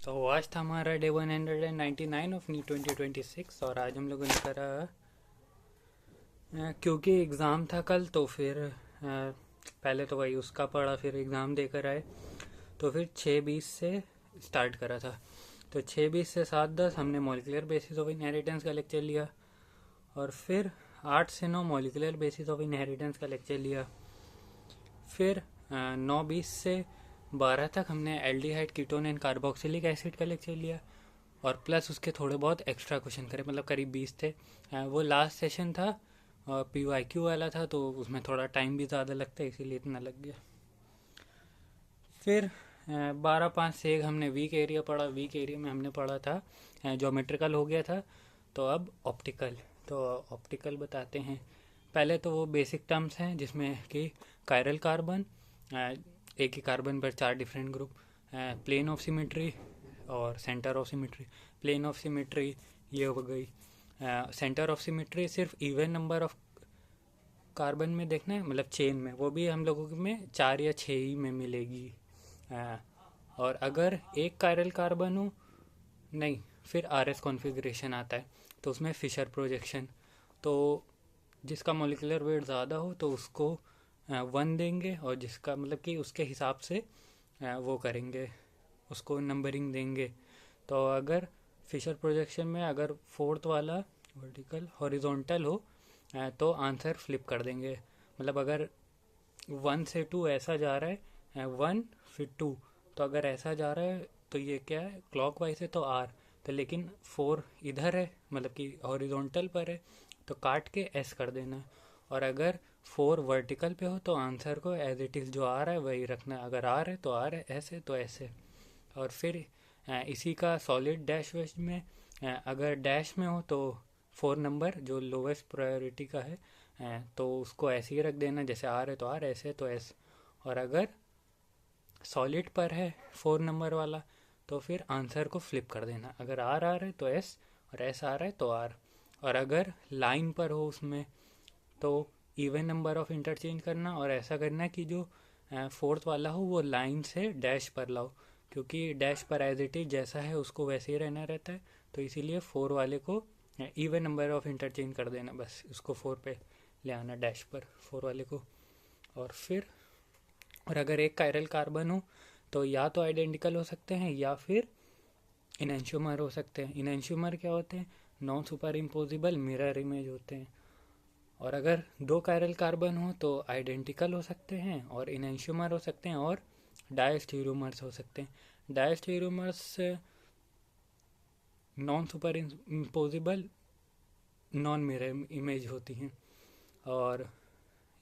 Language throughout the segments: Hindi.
तो आज था हमारा डे 199 ऑफ न्यू 2026 और आज हम लोगों ने करा क्योंकि एग्ज़ाम था कल तो फिर पहले तो वही उसका पढ़ा फिर एग्ज़ाम देकर आए। तो फिर 6:20 से स्टार्ट करा था। तो 6:20 से 7:10 हमने मॉलिकुलर बेसिस ऑफ इनहेरिटेंस का लेक्चर लिया और फिर 8 से 9 मॉलिकुलर बेसिस ऑफ इनहेरिटेंस का लेक्चर लिया। फिर 9:20 से 12 तक हमने aldehyde ketone and carboxylic acid का लेक्चर लिया और प्लस उसके थोड़े बहुत एक्स्ट्रा क्वेश्चन करे, मतलब करीब 20 थे। वो लास्ट सेशन था और PYQ वाला था तो उसमें थोड़ा टाइम भी ज़्यादा लगता है, इसीलिए इतना लग गया। फिर 12:05 से एक हमने वीक एरिया पढ़ा। वीक एरिया में हमने पढ़ा था ज्योमेट्रिकल हो गया था। तो अब ऑप्टिकल। तो ऑप्टिकल बताते हैं। पहले तो वो बेसिक टर्म्स हैं जिसमें कि कायरल कार्बन, एक ही कार्बन पर 4 different group, plane of symmetry और centre of symmetry. Plane of symmetry ये हो गई। सेंटर ऑफ सिमेट्री सिर्फ इवन नंबर ऑफ कार्बन में देखना है, मतलब चेन में, वो भी हम लोगों में 4 या 6 ही में मिलेगी। और अगर एक कायरल कार्बन हो, नहीं, फिर RS कॉन्फ़िगरेशन आता है तो उसमें फिशर प्रोजेक्शन। तो जिसका मोलिकुलर वेट ज़्यादा हो तो उसको 1 देंगे और जिसका मतलब कि उसके हिसाब से वो करेंगे, उसको नंबरिंग देंगे। तो अगर फिशर प्रोजेक्शन में अगर फोर्थ वाला वर्टिकल हॉरिजॉन्टल हो तो आंसर फ्लिप कर देंगे। मतलब अगर 1 से 2 ऐसा जा रहा है, 1 फिर 2, तो अगर ऐसा जा रहा है तो ये क्या है, क्लॉकवाइज है तो R। तो लेकिन 4 इधर है, मतलब कि हॉरिजॉन्टल पर है, तो काट के S कर देना। और अगर 4 वर्टिकल पे हो तो आंसर को एज इट इज़ जो आ रहा है वही रखना है। अगर R है तो R है, S है तो S है। और फिर इसी का सॉलिड डैश वेस्ट में अगर डैश में हो तो 4 नंबर जो लोवेस्ट प्रायोरिटी का है तो उसको ऐसे ही रख देना, जैसे R है तो R, S है तो S। और अगर सॉलिड पर है 4 नंबर वाला तो फिर आंसर को फ्लिप कर देना। अगर R आ रहा है तो S और S आ रहा है तो R। और अगर लाइन पर हो उसमें तो इवन नंबर ऑफ इंटरचेंज करना और ऐसा करना कि जो फोर्थ वाला हो वो लाइन से डैश पर लाओ, क्योंकि डैश पर एज इट इज जैसा है उसको वैसे ही रहना रहता है। तो इसीलिए 4 वाले को इवन नंबर ऑफ इंटरचेंज कर देना, बस उसको 4 पे ले आना डैश पर 4 वाले को। और फिर और अगर एक कायरल कार्बन हो तो या तो आइडेंटिकल हो सकते हैं या फिर इनएंशियोमर हो सकते हैं। इनएंशियोमर क्या होते हैं? Non super imposable mirror image होते हैं। और अगर 2 कायरल कार्बन हो तो आइडेंटिकल हो सकते हैं और इनएंशियोमर हो सकते हैं और डायस्टीरियोमर्स हो सकते हैं। Diastereomers non super imposable non mirror image होती हैं। और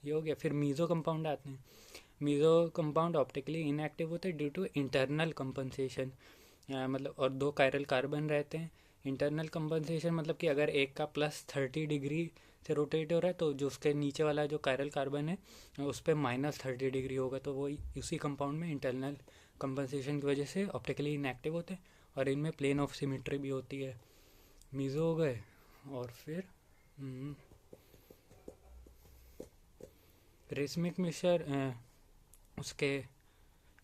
ये हो गया। फिर मीज़ो कंपाउंड आते हैं। मीज़ो कंपाउंड ऑप्टिकली इनएक्टिव होते हैं ड्यू टू इंटरनल कंपनसेशन। मतलब और 2 कायरल कार्बन रहते हैं। इंटरनल कंपनसेशन मतलब कि अगर एक का +30 डिग्री से रोटेट हो रहा है तो जो उसके नीचे वाला जो कायरल कार्बन है उस पर -30 डिग्री होगा, तो वो उसी कंपाउंड में इंटरनल कंपनसेशन की वजह से ऑप्टिकली इनएक्टिव होते हैं। और इनमें प्लेन ऑफ सिमेट्री भी होती है। मीज़ो हो गए। और फिर रेसमिक मिक्सचर, उसके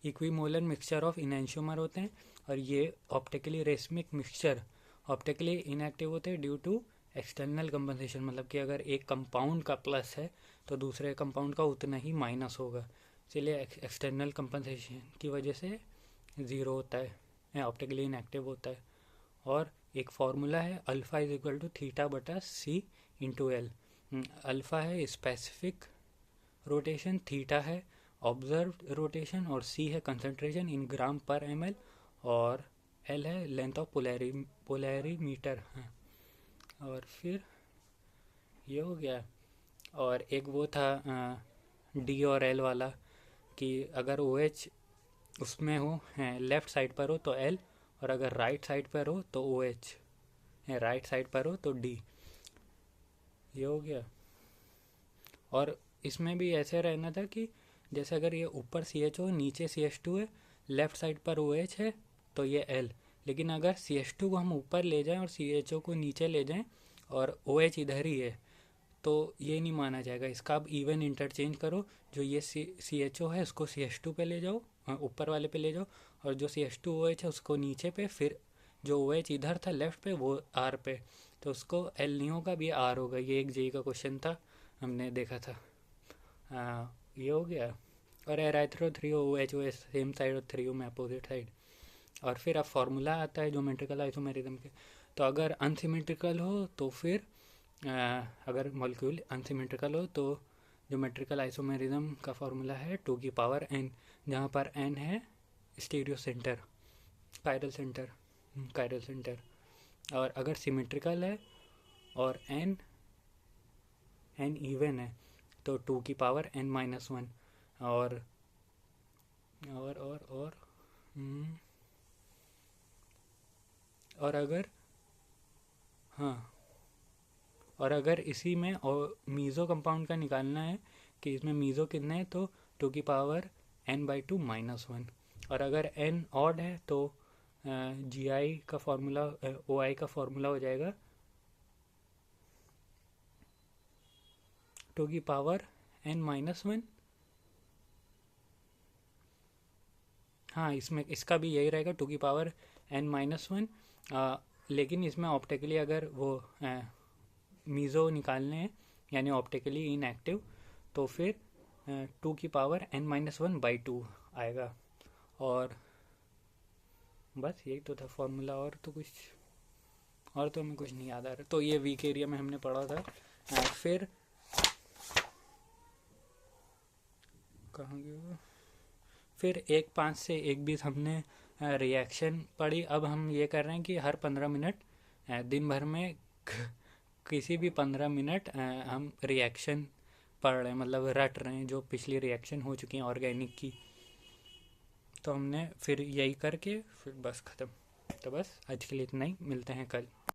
इक्विमोलर मिक्सचर ऑफ इनएंशियोमर होते हैं। और ये optically racemic mixture optically inactive होते हैं ड्यू टू एक्सटर्नल कंपनसेशन। मतलब कि अगर एक कंपाउंड का प्लस है तो दूसरे कंपाउंड का उतना ही माइनस होगा, इसलिए एक्सटर्नल कंपनसेशन की वजह से ज़ीरो होता है, ऑप्टिकली इनएक्टिव होता है। और एक फार्मूला है, α = θ/c/L। अल्फ़ा है स्पेसिफिक रोटेशन, थीटा है ऑब्जर्व्ड रोटेशन और सी है कंसंट्रेशन इन ग्राम पर ml और एल है लेंथ ऑफ पोलैरीमीटर है। और फिर ये हो गया। और एक वो था डी और एल वाला कि अगर ओ एच उसमें हो लेफ्ट साइड पर हो तो एल, और अगर राइट साइड पर हो तो ओ एच, राइट साइड पर हो तो डी। ये हो गया। और इसमें भी ऐसे रहना था कि जैसे अगर ये ऊपर CH हो नीचे CH2 है, लेफ्ट साइड पर OH है तो ये L। लेकिन अगर CH2 को हम ऊपर ले जाएं और CHO को नीचे ले जाएं और OH इधर ही है तो ये नहीं माना जाएगा। इसका आप इवन इंटरचेंज करो, जो ये CHO है उसको CH2 पे ले जाओ, ऊपर वाले पे ले जाओ, और जो CH2OH है उसको नीचे पे, फिर जो OH इधर था लेफ्ट पे वो R पे, तो उसको एल नियो का भी R होगा। ये एक जेई का क्वेश्चन था, हमने देखा था। ये हो गया। और एराइथ्रो 3OH सेम साइड और 3O में अपोजिट साइड। और फिर अब फार्मूला आता है ज्योमेट्रिकल आइसोमेरिज्म के। तो अगर अनसिमेट्रिकल हो तो फिर अगर मॉलिक्यूल अनसिमेट्रिकल हो तो ज्योमेट्रिकल आइसोमेरिज्म का फार्मूला है 2n, जहाँ पर n है स्टीरियो सेंटर, कायरल सेंटर। और अगर सिमेट्रिकल है और n इवन है तो 2n-1। और और अगर हाँ, और अगर इसी में और मीज़ो कंपाउंड का निकालना है कि इसमें मीज़ो कितने हैं, तो 2n/2-1। और अगर n ऑड है तो GI का फॉर्मूला, OI का फॉर्मूला हो जाएगा 2n-1। हाँ, इसमें इसका भी यही रहेगा 2n-1। लेकिन इसमें ऑप्टिकली अगर वो मीज़ो निकालने हैं, यानी ऑप्टिकली इनएक्टिव, तो फिर 2n-1/2 आएगा। और बस यही तो था फॉर्मूला, और तो हमें कुछ नहीं याद आ रहा। तो ये वीक एरिया में हमने पढ़ा था। फिर कहाँ गया, फिर 1-5 से 1-20 हमने रिएक्शन पढ़ी। अब हम ये कर रहे हैं कि हर 15 मिनट दिन भर में किसी भी 15 मिनट हम रिएक्शन पढ़ रहे हैं, मतलब रट रहे हैं जो पिछली रिएक्शन हो चुकी हैं ऑर्गेनिक की। तो हमने फिर यही करके फिर बस ख़त्म। तो बस आज के लिए इतना ही, मिलते हैं कल।